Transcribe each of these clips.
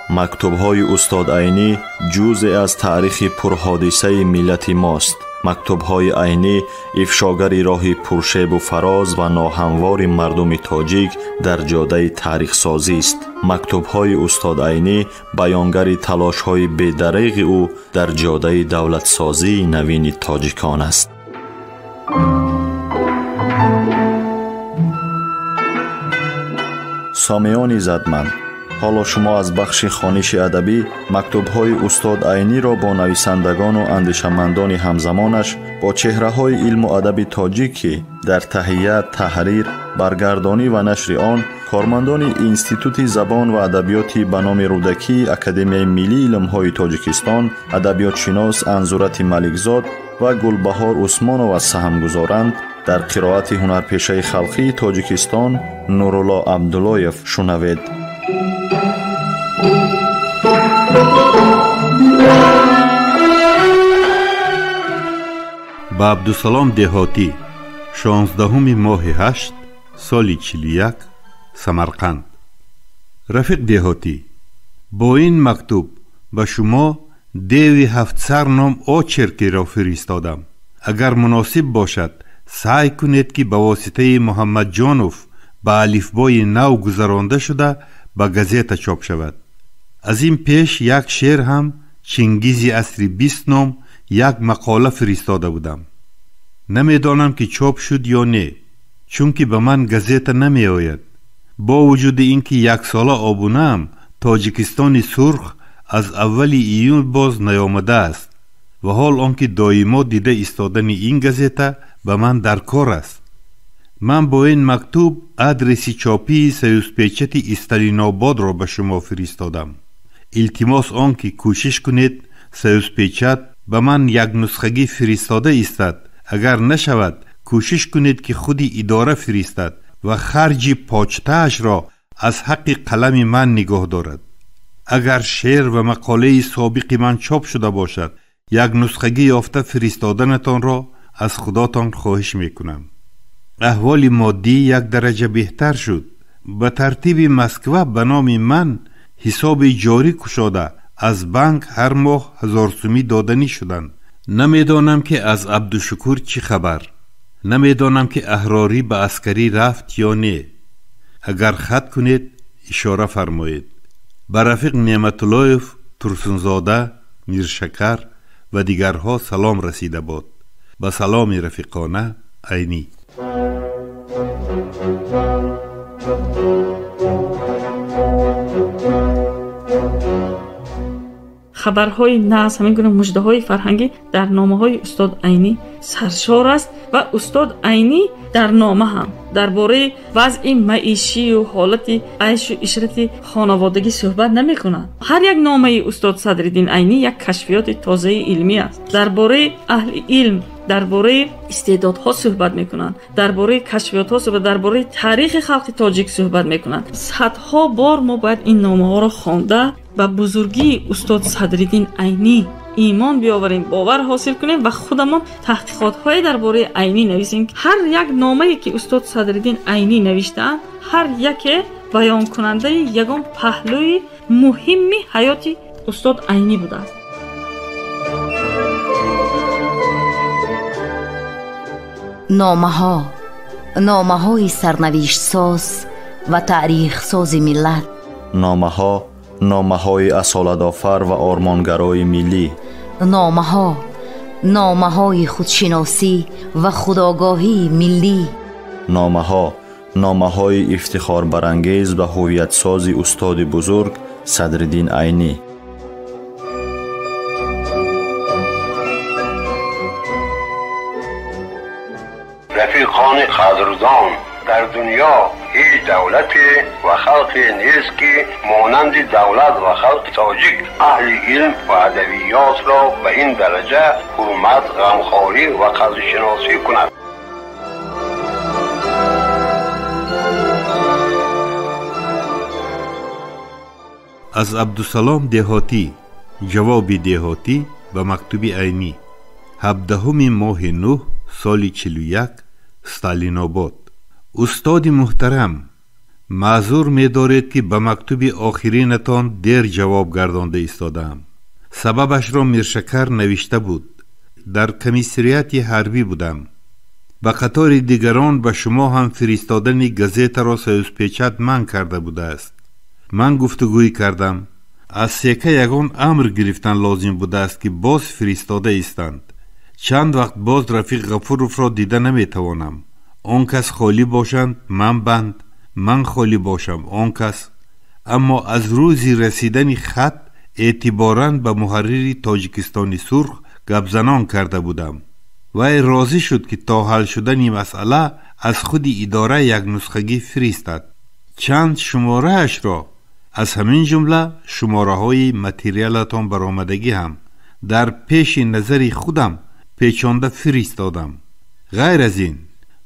مکتوب‌های استاد عینی جزئی از تاریخ پرحادثه ملت ماست. مکتوب‌های عینی افشاگری راه پرشیب و فراز و ناهموار مردم تاجیک در جاده تاریخ سازی است. مکتوب‌های استاد عینی بیانگر تلاش‌های بی‌دریغ او در جاده دولت سازی نوین تاجیکان است. سامیان عزتمند، حالا شما از بخش خوانش ادبی مکتوب‌های استاد عینی را با نویسندگان و اندیشمندان همزمانش با چهره‌های علم و ادب تاجیک در تهیه، تحریر، برگردانی و نشر آن کارمندان اینستیتوت زبان و ادبیات به نام رودکی اکادمی ملی علم‌های تاجیکستان، ادبیات شناس انزورت ملکزاد و گلبهار عثمانова سهم گذارند. در قرائت هنرپیشه خلقی تاجیکستان نورالله عبداللهیف شنوید. با عبدالسلام دهاتی 16 ماه 8 سال 41 سمرقند. رفیق دهاتی، با این مکتوب به شما دیوی 7 سر نام آچرکی را فرستادم. اگر مناسب باشد سعی کنید که به واسطه محمد جانوف به الفبای نو گذرانده شده به گزیت چاپ شود. از این پیش یک شعر هم چنگیز عصری 20 نام یک مقاله فرستاده بودم. نمیدانم که چاپ شد یا نه، چون که به من گزیت نمی آید. با وجود اینکه 1 ساله آبونم تاجیکستان سرخ از اول ایون باز نیامده است و حال آنکه دائما دیده ایستادن این گزیت به من در کار است. من با این مکتوب آدرس چاپی سیوسپیچت استالیناباد را به شما فرستادم. التماس آنکه کوشش کنید سیوسپیچت به من یک نسخگی فرستاده استد. اگر نشود کوشش کنید که خودی اداره فرستد و خرج پاچته‌اش را از حق قلم من نگاه دارد. اگر شعر و مقاله سابق من چاپ شده باشد یک نسخگی یافته فرستادنتان را از خداتان خواهش میکنم. احوال مادی یک درجه بهتر شد. به ترتیب مسکو به نام من حساب جاری کشاده از بانک هر ماه 1000 سومی دادنی شدند. نمیدانم که از عبدالشکور چی خبر. نمیدانم که احراری به عسکری رفت یا نه. اگر خط کنید اشاره فرمایید. به رفیق نعمت اللهیف ترسنزاده، میرشکر و دیگرها سلام رسیده باد. با سلام رفیقانه عینی. خبرهای ناز، همین گونه مژده‌های فرهنگی در نامه‌های استاد عینی سرشار است و استاد عینی در نامه هم درباره وضع معیشی و حالت عیش و عشرت خانوادگی صحبت نمی‌کنند. هر یک نامه استاد صدرالدین عینی یک کشفیات تازه علمی است. درباره اهل علم، درباره استعدادها صحبت میکنند، درباره کشفیات‌ها صحبت، درباره تاریخ خلق تاجیک صحبت میکنند. صدها بار ما باید این نامه‌ها را خوانده و بزرگی استاد صدرالدین عینی ایمان بیاوریم، باور حاصل کنیم و خودمان تحقیقات‌های درباره عینی نویسیم. هر یک نامه‌ای که استاد صدرالدین عینی نوشته‌اند هر یک بیان کننده یگان پهلوی مهمی حیات استاد عینی بوده است. نامه های سرنوشت ساز و تاریخ ساز ملت. نامه های اصالت آفر و آرمانگرای ملی. نامه های خودشناسی و خودآگاهی ملی. نامه های افتخار برانگیز و هویت سازی استاد بزرگ صدرالدین عینی. رفیقان قدردان، در دنیا هیچ دولتی و خلقی نیست که مانند دولت و خلق تاجیک اهل علم و ادبیات را به این درجه حرمت، غمخواری و قدرشناسی کند. از عبدالسلام دهاتی جواب دهاتی به مکتوب عینی 17 ماه 9 سال 41 استالیناباد. استاد محترم، معذور می‌دارید که به مکتوب آخرینتان دیر جواب گردانده ایستادم. سببش را میرشکر نوشته بود. در کمیسریت حربی بودم. به قطار دیگران به شما هم فرستادن گزیت را سوزپیچت من کرده بوده است. من گفتگوی کردم. از سیکه یگان امر گرفتن لازم بوده است که باز فرستاده ایستند. چند وقت باز رفیق غفورов را دیده نمیتوانم. آن کس خالی باشند من بند، من خالی باشم آن کس. اما از روزی رسیدن خط اعتباراً به محرری تاجیکستانی سرخ گپزنان کرده بودم. وی راضی شد که تا حل شدن این مسئله از خود اداره یک نسخگی فرستد. چند شماره اش را از همین جمله شماره های متریالتان برآمدگی هم در پیش نظر خودم پیچانده فرستادم. غیر از این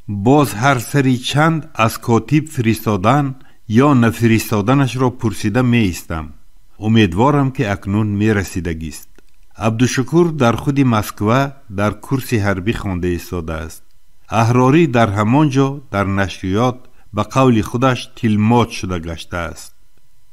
باز هر سری چند از کاتب فرستادن یا نفرستادنش را پرسیده می ایستم. امیدوارم که اکنون می رسیدگی است. عبدالشکور در خود مسکو در کورس حربی خوانده ایستاده است. احراری در همانجا در نشریات به قول خودش تلمات شده گشته است.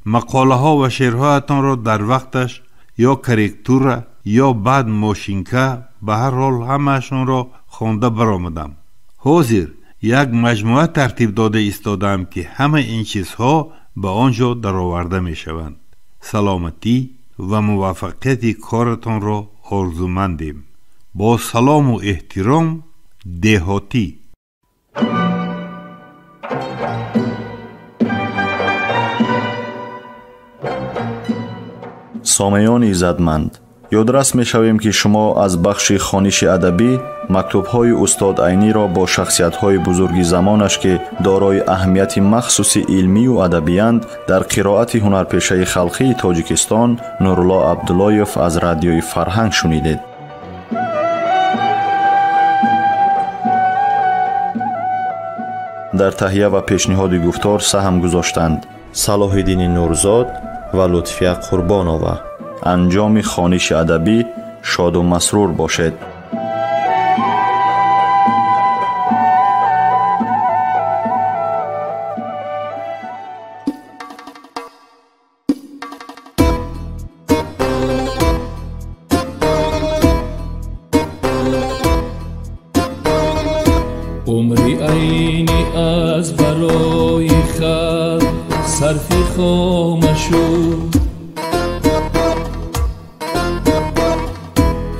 مقاله ها و شعرهایتان را در وقتش یا کاریکاتور یا بعد ماشینکه به هر حال همه‌شان را خوانده برآمدم. حاضر یک مجموعه ترتیب داده ایستادم که همه این چیزها به آنجا درآورده می شوند. سلامتی و موفقیت کارتان را آرزومندیم. با سلام و احترام، دهاتی. سامعان عزتمند، یادرس می شویم که شما از بخش خوانش ادبی مکتوب‌های استاد عینی را با شخصیت‌های بزرگ زمانش که دارای اهمیت مخصوصی علمی و ادبی‌اند در قرائت هنرپیشه خلقی تاجیکستان نورالله عبداللهیف از رادیوی فرهنگ شنیدید. در تهیه و پیشنهاد گفتار سهم گذاشتند صلاح‌الدین نورزاد و لطفیه قربانова. انجام خوانش ادبی شاد و مسرور باشد. عمری عینی از برای خلق صرفی خامشو،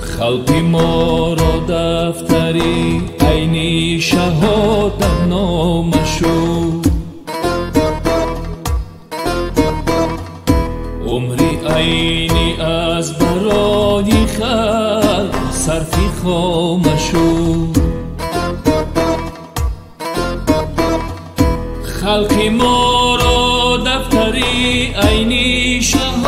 خلقی ما را دفتری عینی شهادت نامشو. عمری عینی از برای خلق صرفی خامشو، خلقی ما را دفتری عینی شهادت